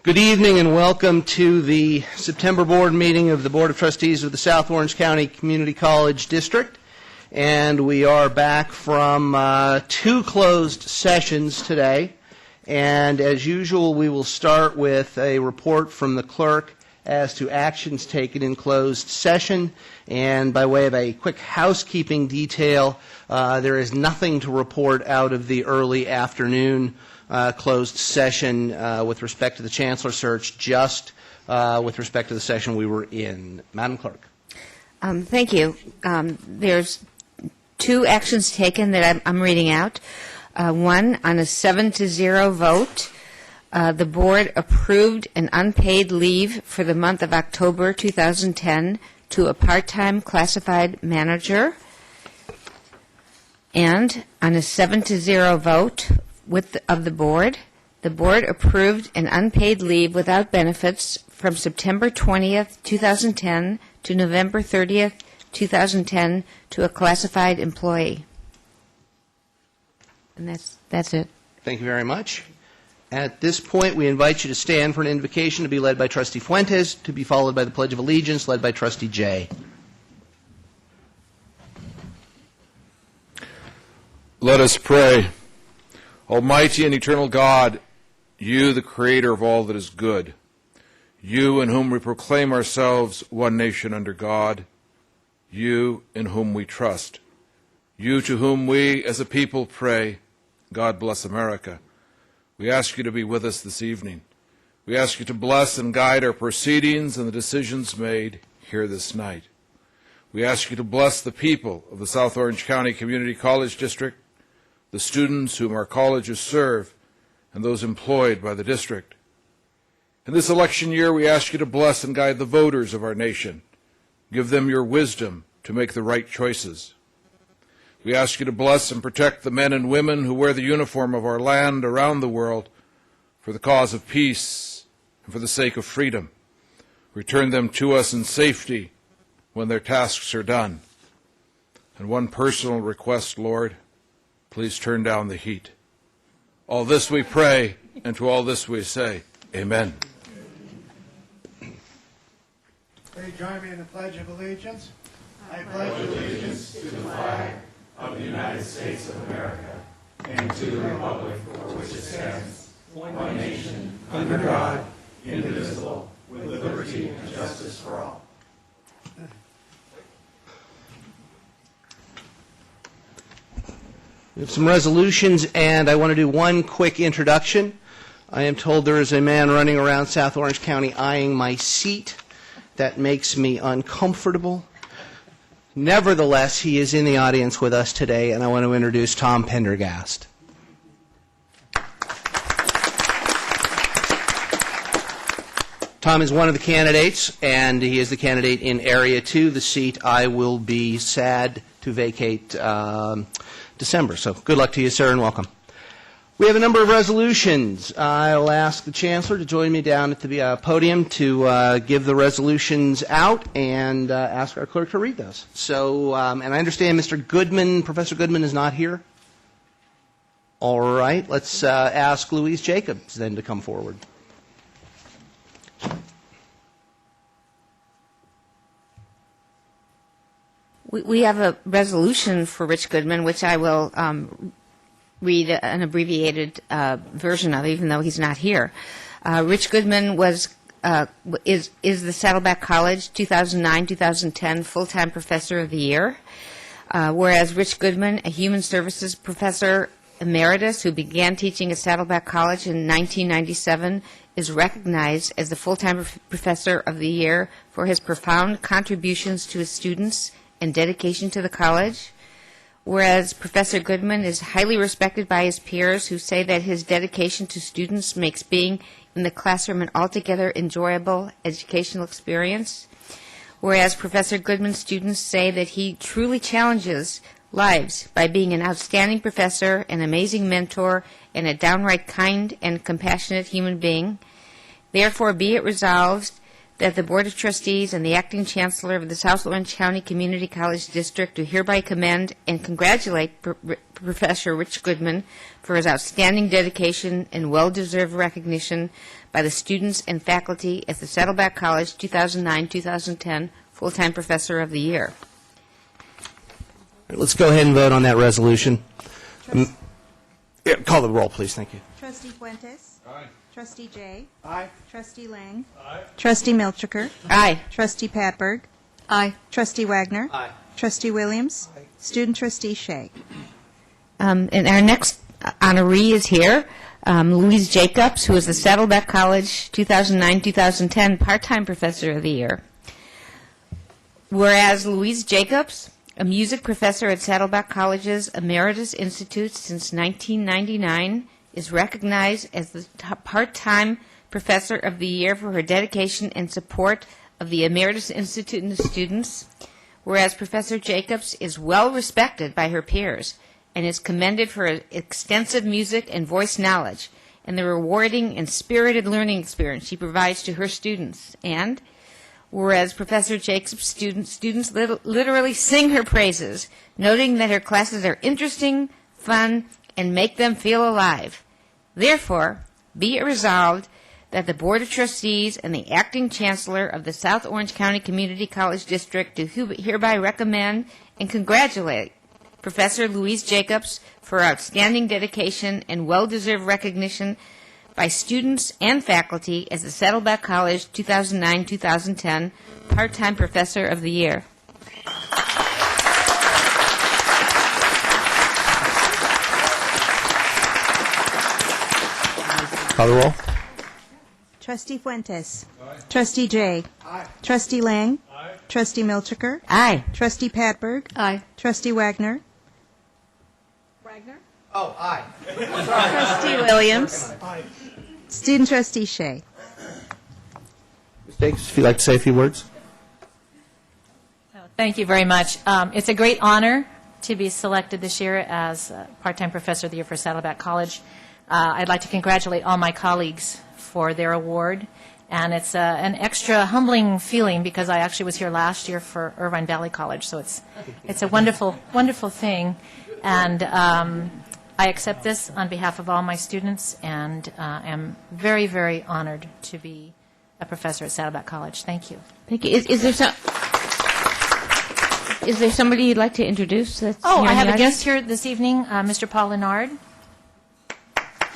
Good evening and welcome to the September board meeting of the Board of Trustees of the South Orange County Community College District. And we are back from 2 closed sessions today. And as usual, we will start with a report from the clerk as to actions taken in closed session. And by way of a quick housekeeping detail, there is nothing to report out of the early afternoon closed session with respect to the Chancellor search, just with respect to the session we were in. Madam Clerk. Thank you. There's 2 actions taken that I'm reading out. One, on a 7-0 vote, the Board approved an unpaid leave for the month of October 2010 to a part-time classified manager. And on a 7-0 vote of the Board approved an unpaid leave without benefits from September 20th, 2010 to November 30th, 2010 to a classified employee. And that's it. Thank you very much. At this point, we invite you to stand for an invocation to be led by Trustee Fuentes, to be followed by the Pledge of Allegiance, led by Trustee Jay. Let us pray. Almighty and eternal God, you, the creator of all that is good, you in whom we proclaim ourselves one nation under God, you in whom we trust, you to whom we as a people pray, God bless America. We ask you to be with us this evening. We ask you to bless and guide our proceedings and the decisions made here this night. We ask you to bless the people of the South Orange County Community College District, the students whom our colleges serve, and those employed by the district. In this election year, we ask you to bless and guide the voters of our nation. Give them your wisdom to make the right choices. We ask you to bless and protect the men and women who wear the uniform of our land around the world for the cause of peace and for the sake of freedom. Return them to us in safety when their tasks are done. And one personal request, Lord, please turn down the heat. All this we pray, and to all this we say, amen. Will you join me in the Pledge of Allegiance? I pledge allegiance to the flag of the United States of America and to the republic for which it stands, one nation, under God, indivisible, with liberty and justice for all. We have some resolutions, and I want to do one quick introduction. I am told there is a man running around South Orange County eyeing my seat. That makes me uncomfortable. Nevertheless, he is in the audience with us today, and I want to introduce Tom Pendergast. Tom is one of the candidates, and he is the candidate in Area 2, the seat I will be sad to vacate December. So good luck to you, sir, and welcome. We have a number of resolutions. I'll ask the Chancellor to join me down at the podium to give the resolutions out and ask our clerk to read those. So, and I understand Mr. Goodman, Professor Goodman, is not here. All right, let's ask Louise Jacobs then to come forward. We have a resolution for Rich Goodman, which I will read an abbreviated version of, even though he's not here. Rich Goodman is the Saddleback College 2009-2010 full-time professor of the year. Whereas Rich Goodman, a human services professor emeritus who began teaching at Saddleback College in 1997, is recognized as the full-time professor of the year for his profound contributions to his students and dedication to the college. Whereas Professor Goodman is highly respected by his peers who say that his dedication to students makes being in the classroom an altogether enjoyable educational experience. Whereas Professor Goodman's students say that he truly challenges lives by being an outstanding professor, an amazing mentor, and a downright kind and compassionate human being. Therefore, be it resolved that the Board of Trustees and the Acting Chancellor of the South Orange County Community College District do hereby commend and congratulate Professor Rich Goodman for his outstanding dedication and well-deserved recognition by the students and faculty at the Saddleback College 2009-2010 Full-Time Professor of the Year. Let's go ahead and vote on that resolution. Call the roll, please. Thank you. Trustee Fuentes. Aye. Trustee Jay. Aye. Trustee Lang. Aye. Trustee Milchiker. Aye. Trustee Patberg. Aye. Trustee Wagner. Aye. Trustee Williams. Student Trustee Shea. And our next honoree is here, Louise Jacobs, who is the Saddleback College 2009-2010 Part-Time Professor of the Year. Whereas Louise Jacobs, a music professor at Saddleback College's Emeritus Institute since 1999, is recognized as the Part-Time Professor of the Year for her dedication and support of the Emeritus Institute and the students. Whereas Professor Jacobs is well respected by her peers and is commended for her extensive music and voice knowledge and the rewarding and spirited learning experience she provides to her students. And whereas Professor Jacobs' students literally sing her praises, noting that her classes are interesting, fun, and make them feel alive. Therefore, be it resolved that the Board of Trustees and the Acting Chancellor of the South Orange County Community College District do hereby recommend and congratulate Professor Louise Jacobs for outstanding dedication and well-deserved recognition by students and faculty as the Saddleback College 2009-2010 Part-Time Professor of the Year. Call the roll. Trustee Fuentes. Aye. Trustee Jay. Aye. Trustee Lang. Aye. Trustee Milchiker. Aye. Trustee Patberg. Aye. Trustee Wagner. Oh, aye. Trustee Williams. Aye. Student Trustee Shea. Ms. Jacobs, if you'd like to say a few words. Thank you very much. It's a great honor to be selected this year as Part-Time Professor of the Year for Saddleback College. I'd like to congratulate all my colleagues for their award, and it's an extra humbling feeling because I actually was here last year for Irvine Valley College, so it's a wonderful, wonderful thing, and I accept this on behalf of all my students and am very, very honored to be a professor at Saddleback College. Thank you. Thank you. Is there somebody you'd like to introduce? That's Oh, here I in have the a audience? guest here this evening, Mr. Paul Lennard.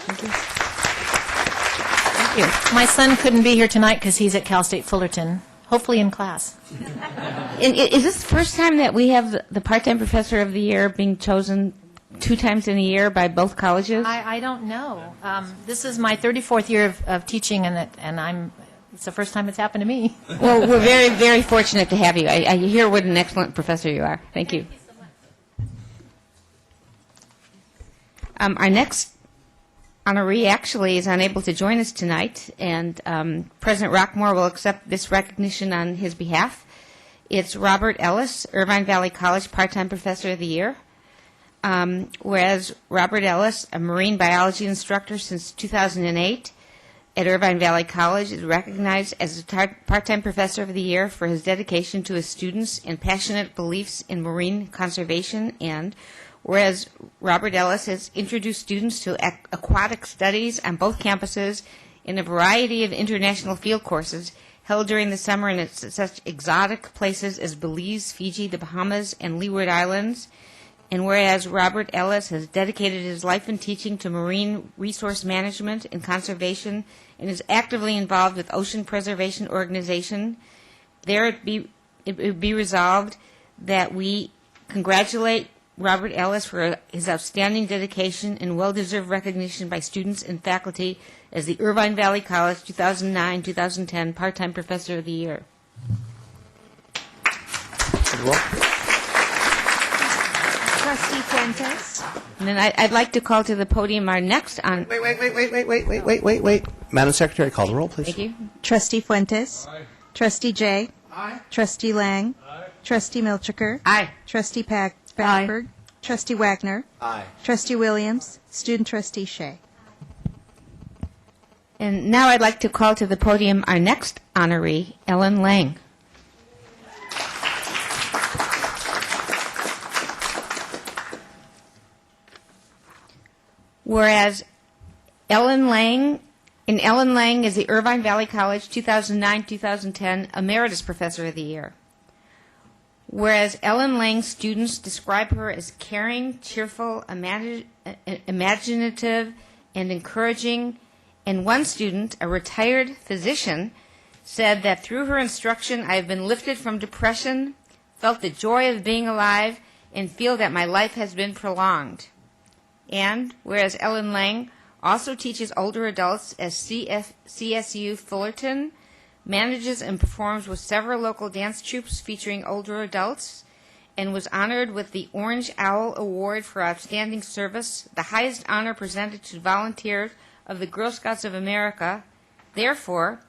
Thank you. My son couldn't be here tonight because he's at Cal State Fullerton, hopefully in class. And is this the first time that we have the Part-Time Professor of the Year being chosen 2 times in a year by both colleges? I don't know. This is my 34th year of teaching, and it's the first time it's happened to me. Well, we're very, very fortunate to have you. I hear what an excellent professor you are. Thank you. Our next honoree actually is unable to join us tonight, and President Rockmore will accept this recognition on his behalf. It's Robert Ellis, Irvine Valley College Part-Time Professor of the Year. Whereas Robert Ellis, a marine biology instructor since 2008 at Irvine Valley College, is recognized as a part-time professor of the year for his dedication to his students and passionate beliefs in marine conservation. And whereas Robert Ellis has introduced students to aquatic studies on both campuses in a variety of international field courses held during the summer in such exotic places as Belize, Fiji, the Bahamas, and Leeward Islands. And whereas Robert Ellis has dedicated his life and teaching to marine resource management and conservation and is actively involved with ocean preservation organization, it would be resolved that we congratulate Robert Ellis for his outstanding dedication and well-deserved recognition by students and faculty as the Irvine Valley College 2009-2010 Part-Time Professor of the Year. Trustee Fuentes. And then I'd like to call to the podium our next on. Wait. Madam Secretary, call the roll, please. Thank you. Trustee Fuentes. Aye. Trustee Jay. Aye. Trustee Lang. Aye. Trustee Milchiker. Aye. Trustee Patberg. Trustee Wagner. Aye. Trustee Williams. Student Trustee Shea. And now I'd like to call to the podium our next honoree, Ellen Lang. Whereas Ellen Lang is the Irvine Valley College 2009-2010 Emeritus Professor of the Year. Whereas Ellen Lang's students describe her as caring, cheerful, imaginative, and encouraging, and one student, a retired physician, said that through her instruction I have been lifted from depression, felt the joy of being alive, and feel that my life has been prolonged. And whereas Ellen Lang also teaches older adults at CSU Fullerton, manages and performs with several local dance troupes featuring older adults, and was honored with the Orange Owl Award for Outstanding Service, the highest honor presented to volunteers of the Girl Scouts of America. Therefore,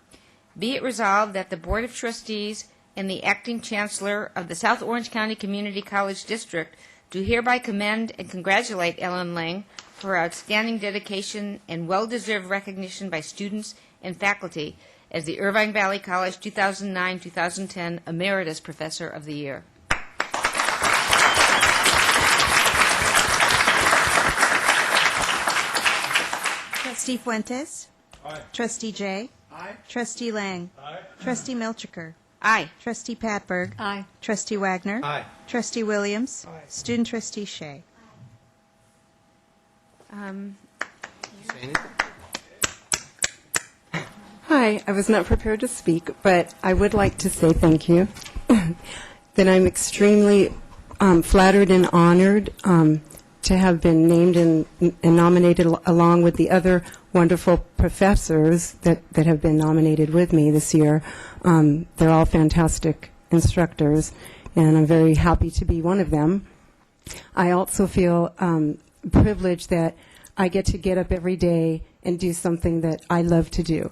be it resolved that the Board of Trustees and the Acting Chancellor of the South Orange County Community College District do hereby commend and congratulate Ellen Lang for her outstanding dedication and well-deserved recognition by students and faculty as the Irvine Valley College 2009-2010 Emeritus Professor of the Year. Trustee Fuentes. Aye. Trustee Jay. Aye. Trustee Lang. Aye. Trustee Milchiker. Aye. Trustee Patberg. Aye. Trustee Wagner. Aye. Trustee Williams. Aye. Student Trustee Shea. Hi, I was not prepared to speak, but I would like to say thank you. That I'm extremely flattered and honored to have been named and nominated along with the other wonderful professors that have been nominated with me this year. They're all fantastic instructors, and I'm very happy to be one of them. I also feel privileged that I get up every day and do something that I love to do.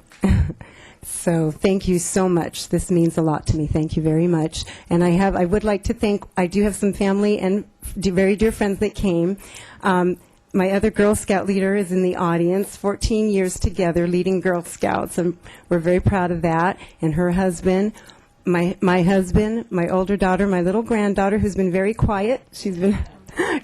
So thank you so much. This means a lot to me. Thank you very much. And I would like to thank, I do have some family and very dear friends that came. My other Girl Scout leader is in the audience, 14 years together leading Girl Scouts, and we're very proud of that. And her husband, my husband, my older daughter, my little granddaughter, who's been very quiet. She's been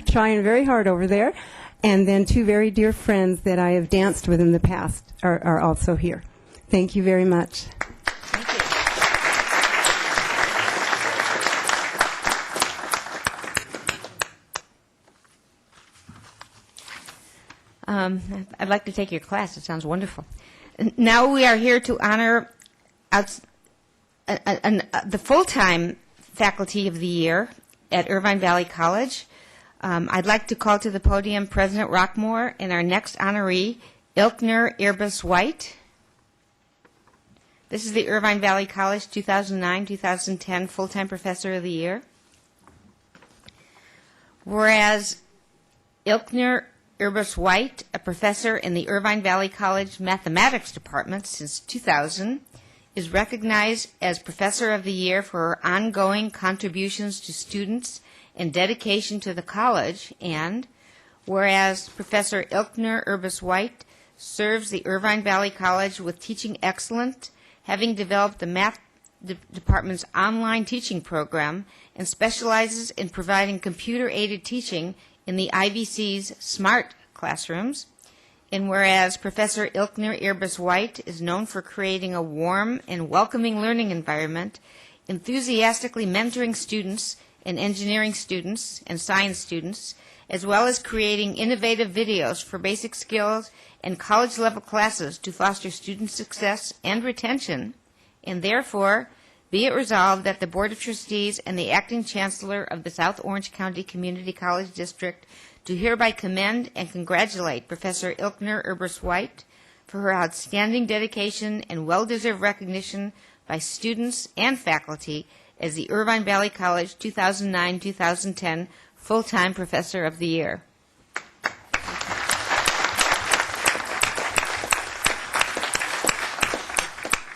trying very hard over there. And then two very dear friends that I have danced with in the past are also here. Thank you very much. Thank you. I'd like to take your class. It sounds wonderful. Now we are here to honor the full-time faculty of the year at Irvine Valley College. I'd like to call to the podium President Rockmore and our next honoree, Ilknur Erbas-Wh. This is the Irvine Valley College 2009-2010 Full-Time Professor of the Year. Whereas Ilknur Erbas-Wh, a professor in the Irvine Valley College Mathematics Department since 2000, is recognized as Professor of the Year for her ongoing contributions to students and dedication to the college, and whereas Professor Ilknur Erbas-Wh serves the Irvine Valley College with teaching excellence, having developed the Math Department's online teaching program and specializes in providing computer-aided teaching in the IVC's smart classrooms, and whereas Professor Ilknur Erbas-Wh is known for creating a warm and welcoming learning environment, enthusiastically mentoring students and engineering students and science students, as well as creating innovative videos for basic skills and college-level classes to foster student success and retention, and therefore be it resolved that the Board of Trustees and the Acting Chancellor of the South Orange County Community College District do hereby commend and congratulate Professor Ilknur Erbas-Wh for her outstanding dedication and well-deserved recognition by students and faculty as the Irvine Valley College 2009-2010 Full-Time Professor of the Year.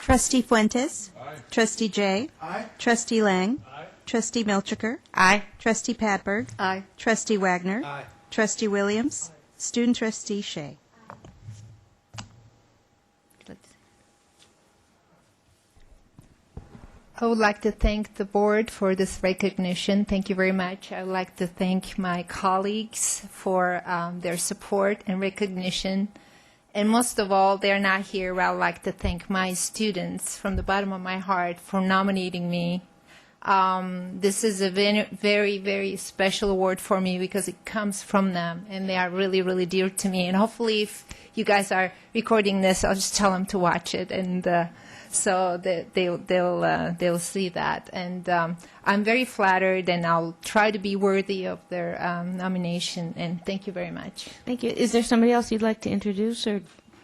Trustee Fuentes. Aye. Trustee Jay. Aye. Trustee Lang. Aye. Trustee Milchiker. Aye. Trustee Padberg. Aye. Trustee Wagner. Aye. Trustee Williams. Student Trustee Shea. I would like to thank the board for this recognition. Thank you very much. I would like to thank my colleagues for their support and recognition. And most of all, they're not here, but I would like to thank my students from the bottom of my heart for nominating me. This is a very, very special award for me because it comes from them, and they are really, really dear to me. And hopefully, if you guys are recording this, I'll just tell them to watch it, and so that they'll see that. And I'm very flattered, and I'll try to be worthy of their nomination. And thank you very much. Thank you. Is there somebody else you'd like to introduce? Or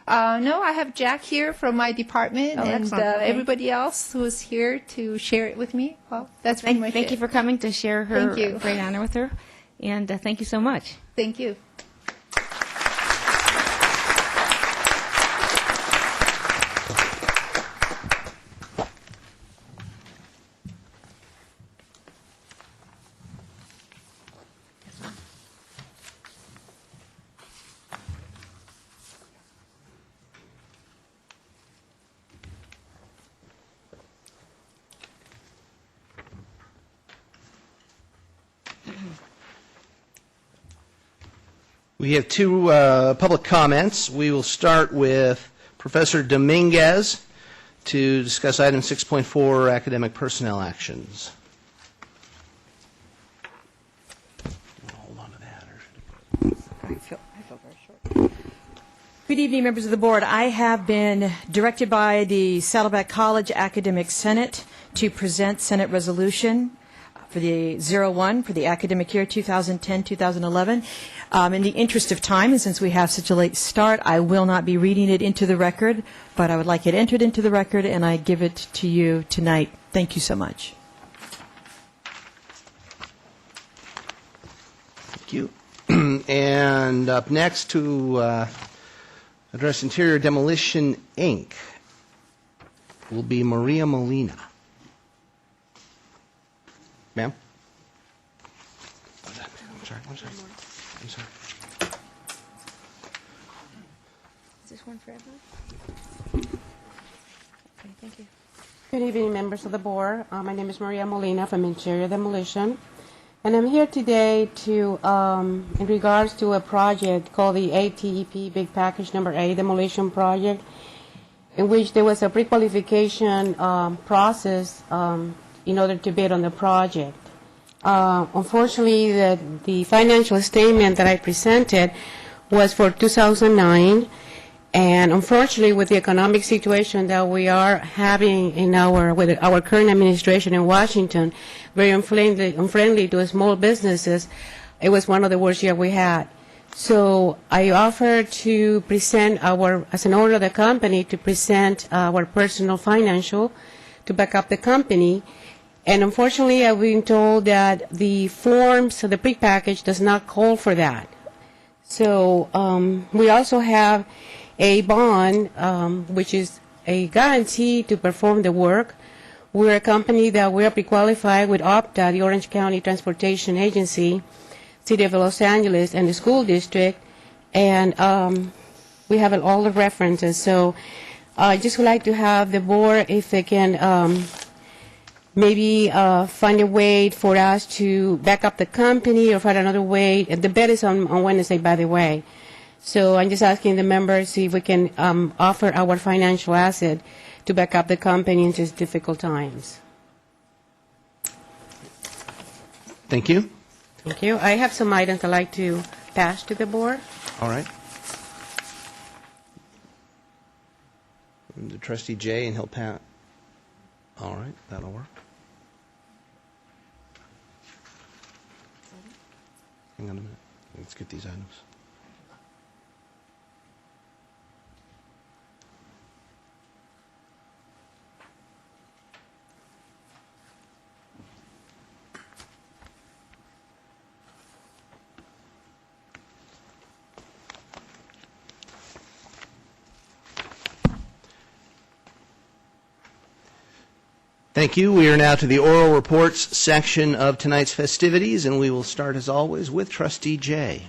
No, I have Jack here from my department, Oh, and excellent. Okay. everybody else who's here to share it with me. Well, that's pretty much Thank it. you for coming to share her Thank you. great honor with her. And thank you so much. Thank you. We have two public comments. We will start with Professor Dominguez to discuss item 6.4, academic personnel actions. Hold on to that. Good evening, members of the board. I have been directed by the Saddleback College Academic Senate to present Senate Resolution for the 01 for the academic year 2010-2011. In the interest of time, and since we have such a late start, I will not be reading it into the record, but I would like it entered into the record, and I give it to you tonight. Thank you so much. Thank you. And up next to address Interior Demolition, Inc. will be Maria Molina. Ma'am? I'm sorry. Is this one for everyone? Okay, thank you. Good evening, members of the board. My name is Maria Molina from Interior Demolition, and I'm here today to, in regards to a project called the ATEP Big Package Number 8 Demolition Project, in which there was a pre-qualification process in order to bid on the project. Unfortunately, the financial statement that I presented was for 2009, and unfortunately, with the economic situation that we are having with our current administration in Washington, very unfriendly to small businesses, it was one of the worst years we had. So I offered to present as an owner of the company, to present our personal financial to back up the company. And unfortunately, I've been told that the forms of the pre-package does not call for that. So we also have a bond, which is a guarantee to perform the work. We're a company that we are pre-qualified with OPTA, the Orange County Transportation Agency, City of Los Angeles, and the school district, and we have all the references. So I just would like to have the board, if they can maybe find a way for us to back up the company or find another way. The bid is on Wednesday, by the way. So I'm just asking the members if we can offer our financial asset to back up the company in just difficult times. Thank you. Thank you. I have some items I'd like to pass to the board. All right. The trustee Jay, and he'll pat. All right, that'll work. Hang on a minute. Let's get these items. Thank you. We are now to the oral reports section of tonight's festivities, and we will start, as always, with Trustee Jay.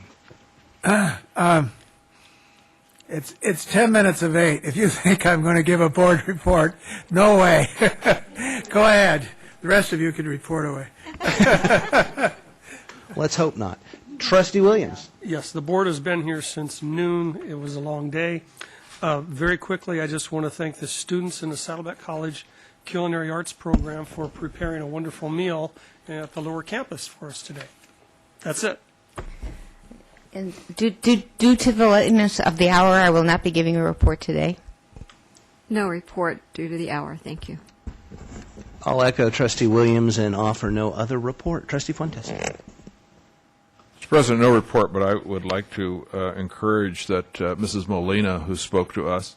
It's 10 minutes of 8. If you think I'm going to give a board report, no way. Go ahead. The rest of you can report away. Let's hope not. Trustee Williams. Yes, the board has been here since noon. It was a long day. Very quickly, I just want to thank the students in the Saddleback College Culinary Arts Program for preparing a wonderful meal at the lower campus for us today. That's it. And due to the lateness of the hour, I will not be giving a report today. No report due to the hour. Thank you. I'll echo Trustee Williams and offer no other report. Trustee Fuentes. Mr. President, no report, but I would like to encourage that Mrs. Molina, who spoke to us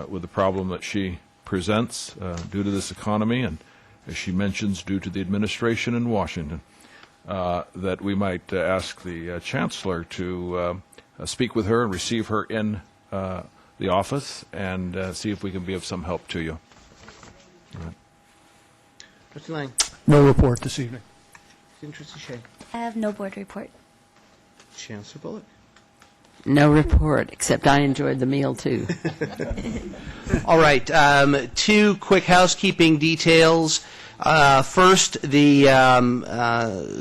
with the problem that she presents due to this economy, and as she mentions, due to the administration in Washington, that we might ask the Chancellor to speak with her and receive her in the office and see if we can be of some help to you. Trustee Lang. No report this evening. Trustee Shea. I have no board report. Chancellor Bullock. No report, except I enjoyed the meal, too. All right. Two quick housekeeping details. First, the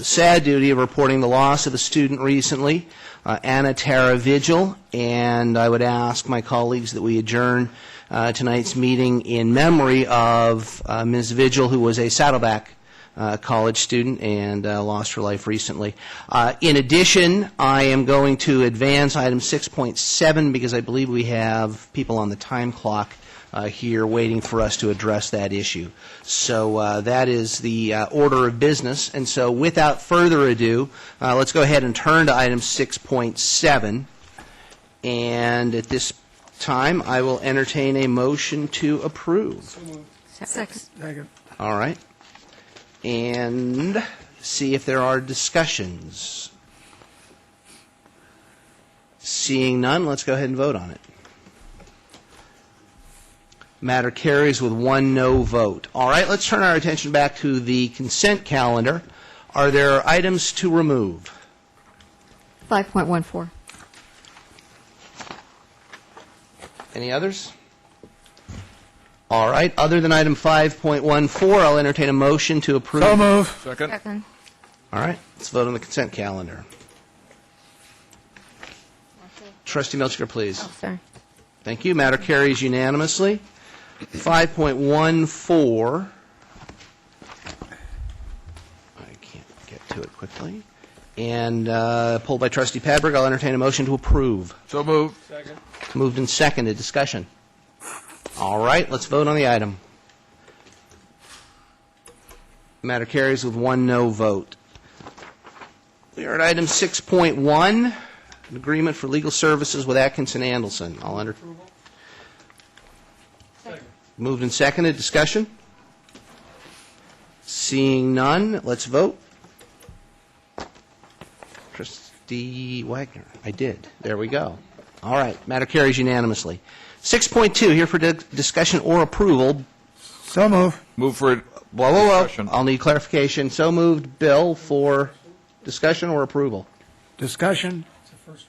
sad duty of reporting the loss of a student recently, Anna Tara Vigil, and I would ask my colleagues that we adjourn tonight's meeting in memory of Ms. Vigil, who was a Saddleback College student and lost her life recently. In addition, I am going to advance item 6.7 because I believe we have people on the time clock here waiting for us to address that issue. So that is the order of business. And so without further ado, let's go ahead and turn to item 6.7. And at this time, I will entertain a motion to approve. Second. All right. And see if there are discussions. Seeing none, let's go ahead and vote on it. Matter carries with one no vote. All right, let's turn our attention back to the consent calendar. Are there items to remove? 5.14. Any others? All right, other than item 5.14, I'll entertain a motion to approve. So move. Second? Second. All right, let's vote on the consent calendar. Trustee Milchiker, please. Sorry. Thank you. Matter carries unanimously. 5.14. I can't get to it quickly. And pulled by Trustee Padberg, I'll entertain a motion to approve. So moved. Second. Moved and seconded. Discussion. All right, let's vote on the item. Matter carries with one no vote. We are at item 6.1, an agreement for legal services with Atkinson and Andelson. I'll enter. Moved and seconded. Discussion? Seeing none, let's vote. Trustee Wagner. I did. There we go. All right. Matter carries unanimously. 6.2, here for discussion or approval. So move. Move for Whoa. discussion. I'll need clarification. So moved, Bill, for discussion or approval? Discussion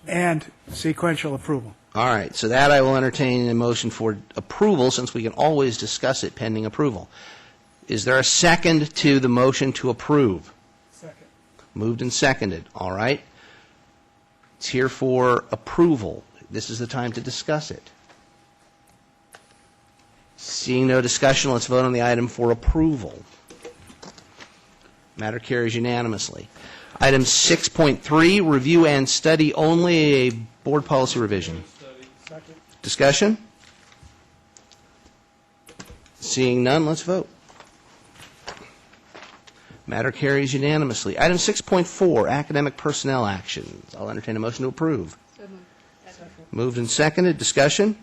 and sequential approval. All right. So that I will entertain a motion for approval, since we can always discuss it pending approval. Is there a second to the motion to approve? Second. Moved and seconded. All right. It's here for approval. This is the time to discuss it. Seeing no discussion, let's vote on the item for approval. Matter carries unanimously. Item 6.3, review and study only, a board policy revision. Second. Discussion? Seeing none, let's vote. Matter carries unanimously. Item 6.4, academic personnel actions. I'll entertain a motion to approve. Moved and seconded. Discussion?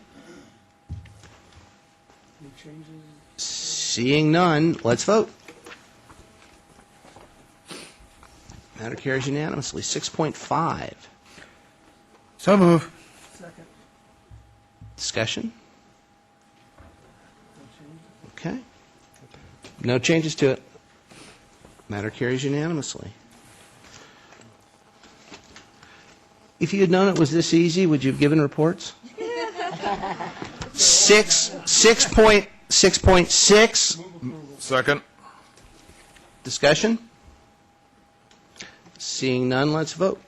Any changes? Seeing none, let's vote. Matter carries unanimously. 6.5. So move. Second. Discussion? Okay. No changes to it. Matter carries unanimously. If you had known it was this easy, would you have given reports? 6.6. Second. Discussion? Seeing none, let's vote.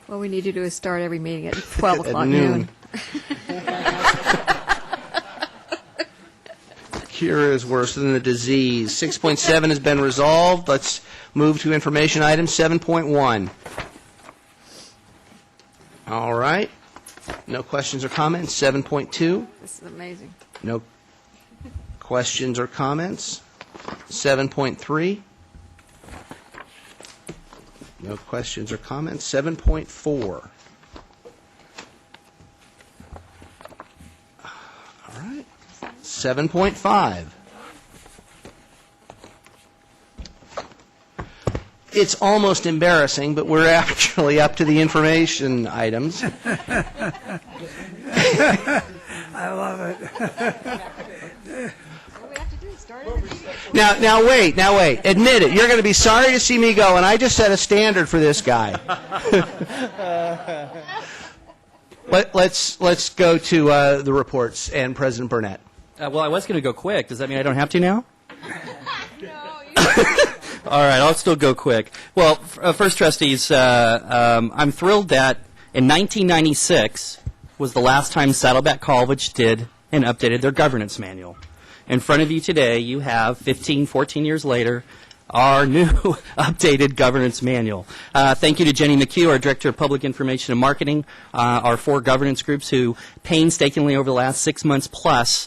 What we need to do is start every meeting at 12 At o'clock noon. noon. Cure is worse than the disease. 6.7 has been resolved. Let's move to information item 7.1. All right. No questions or comments. 7.2. This is amazing. No questions or comments. 7.3. No questions or comments. 7.4. All right. 7.5. It's almost embarrassing, but we're actually up to the information items. I love it. Now wait. Admit it. You're going to be sorry to see me go, and I just set a standard for this guy. Let's go to the reports and President Burnett. Well, I was going to go quick. Does that mean I don't have to now? All right, I'll still go quick. Well, first, trustees, I'm thrilled that in 1996 was the last time Saddleback College did and updated their governance manual. In front of you today, you have 15, 14 years later, our new updated governance manual. Thank you to Jenny McHugh, our Director of Public Information and Marketing, our 4 governance groups who painstakingly over the last 6 months plus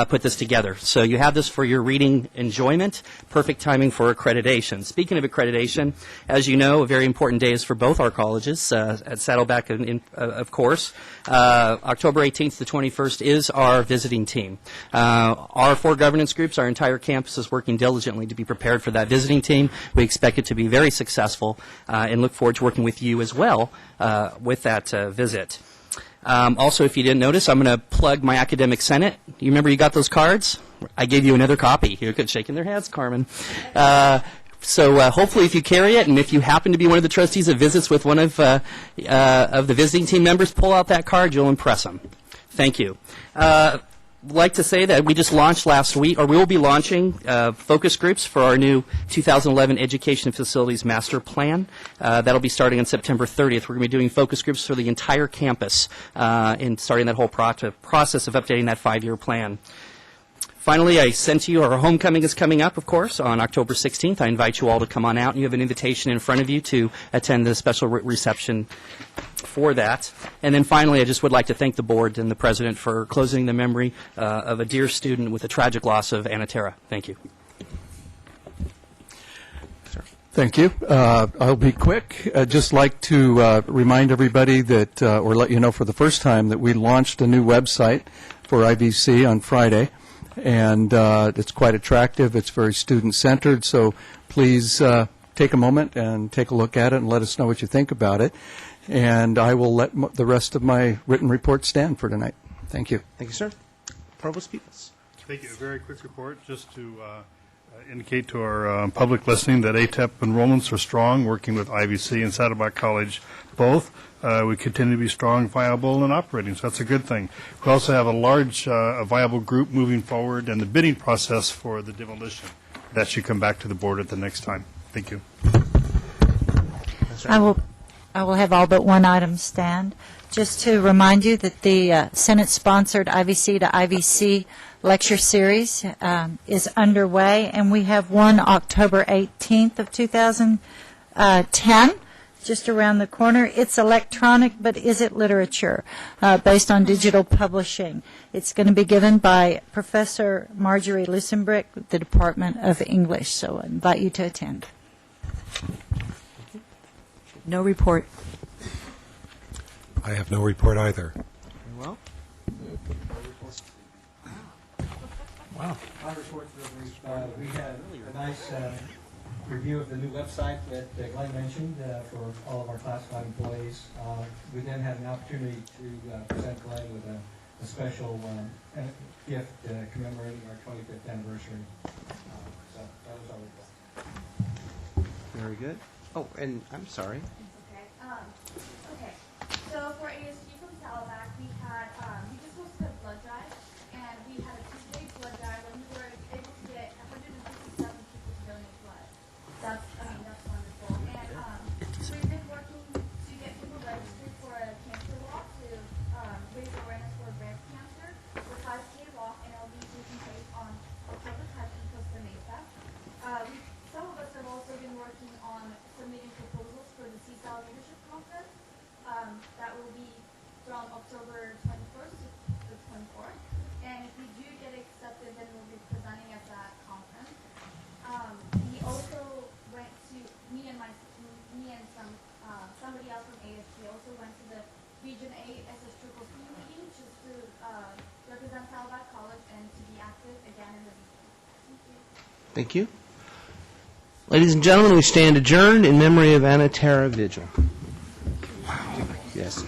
put this together. So you have this for your reading enjoyment. Perfect timing for accreditation. Speaking of accreditation, as you know, a very important day is for both our colleges, at Saddleback, of course. October 18th to 21st is our visiting team. Our 4 governance groups, our entire campus is working diligently to be prepared for that visiting team. We expect it to be very successful and look forward to working with you as well with that visit. Also, if you didn't notice, I'm going to plug my academic senate. You remember you got those cards? I gave you another copy. You're shaking their heads, Carmen. So hopefully if you carry it, and if you happen to be one of the trustees that visits with one of the visiting team members, pull out that card. You'll impress them. Thank you. Like to say that we just launched last week, or we will be launching focus groups for our new 2011 Education Facilities Master Plan. That'll be starting on September 30th. We're going to be doing focus groups for the entire campus and starting that whole process of updating that 5-year plan. Finally, I sent you, our homecoming is coming up, of course, on October 16th. I invite you all to come on out, and you have an invitation in front of you to attend the special reception for that. And then finally, I just would like to thank the board and the president for closing the memory of a dear student with the tragic loss of Anna Terra. Thank you. Thank you. I'll be quick. I'd just like to remind everybody that, or let you know for the first time, that we launched a new website for IVC on Friday. And it's quite attractive. It's very student-centered, so please take a moment and take a look at it and let us know what you think about it. And I will let the rest of my written report stand for tonight. Thank you. Thank you, sir. Provost Peoples. Thank you. A very quick report just to indicate to our public listening that ATEP enrollments are strong, working with IVC and Saddleback College both. We continue to be strong, viable, and operating, so that's a good thing. We also have a large, viable group moving forward in the bidding process for the demolition. That should come back to the board at the next time. Thank you. I will have all but one item stand. Just to remind you that the Senate-sponsored IVC to IVC lecture series is underway, and we have one October 18th of 2010. Just around the corner. It's electronic, but is it literature, based on digital publishing. It's going to be given by Professor Marjorie Lissenbrick, the Department of English, so I invite you to attend. No report. I have no report either. Very well. Wow. My report we had a nice review of the new website that Glenn mentioned for all of our classified employees. We then had an opportunity to present Glenn with a a special gift commemorating our 25th anniversary. So that was our report. Very good. Oh, and I'm sorry. Okay. Okay. So for ASG from Saddleback, we had we just hosted a blood drive, and we had a 2-day blood drive, and we were able to get 157 people to donate blood. That's wonderful. And we've been working to get people registered for a cancer walk to raise awareness for breast cancer. The 5K walk, and it'll be taking place on October 10th in Costa Mesa. Some of us have also been working on submitting proposals for the CSAL Leadership Conference. That will be from October 21st to the 24th. And if we do get accepted, then we'll be presenting at that conference. We also went to, me and somebody else from ASG also went to the Region A SSCCC meeting just to represent Saddleback College and to be active again in the region. Thank you. Thank you. Ladies and gentlemen, we stand adjourned in memory of Anna Tara Vigil. Yes.